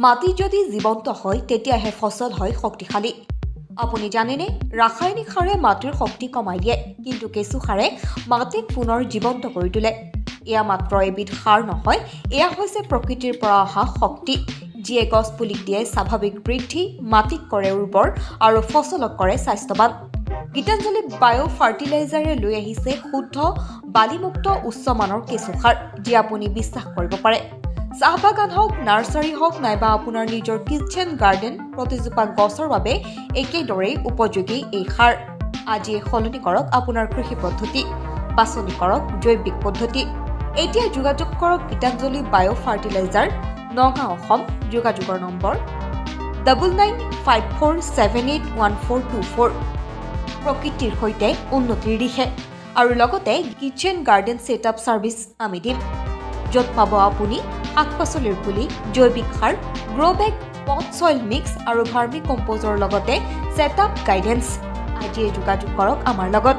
মাটি যদি জীৱন্ত হয় তেতিয়াহে ফসল হয় শক্তিশালী। আপুনি জানেনে ৰাসায়নিক সাৰে মাটিৰ শক্তি কমাই দিয়ে, কিন্তু কেঁচু সাৰে মাটিক পুনৰ জীৱন্ত কৰি তোলে। এয়া মাত্ৰ এবিধ সাৰ নহয়, এয়া হৈছে প্ৰকৃতিৰ পৰা অহা শক্তি, যিয়ে গছপুলিক দিয়ে স্বাভাৱিক বৃদ্ধি, মাটিক কৰে উৰ্বৰ আৰু ফচলক কৰে স্বাস্থ্যৱান। গীতাঞ্জলি বায়' ফাৰ্টিলাইজাৰে লৈ আহিছে শুদ্ধ বালিমুক্ত উচ্চমানৰ কেঁচু সাৰ, যি আপুনি বিশ্বাস কৰিব পাৰে। চাহ বাগান হওক, নাৰ্চাৰী হওক নাইবা আপোনাৰ নিজৰ কিটচেন গাৰ্ডেন, প্ৰতিজোপা গছৰ বাবে একেদৰেই উপযোগী এই সাৰ। আজিয়ে সলনি কৰক আপোনাৰ কৃষি পদ্ধতি, বাছনি কৰক জৈৱিক পদ্ধতি। এতিয়া যোগাযোগ কৰক গীতাঞ্জলি বায়' ফাৰ্টিলাইজাৰ, নগাঁও, অসম। যোগাযোগৰ নম্বৰ 9954781424। প্ৰকৃতিৰ সৈতে উন্নতিৰ দিশে। আৰু লগতে কিটচেন গাৰ্ডেন ছেটআপ ছাৰ্ভিচ আমি দিম, য'ত পাব আপুনি শাক-পাচলিৰ পুলি, জৈৱিক সাৰ, গ্ৰ' বেগ, পট চইল মিক্স আৰু ভাৰ্মি কম্প'জৰ লগতে ছেটআপ গাইডেন্স। আজিয়ে যোগাযোগ কৰক আমাৰ লগত।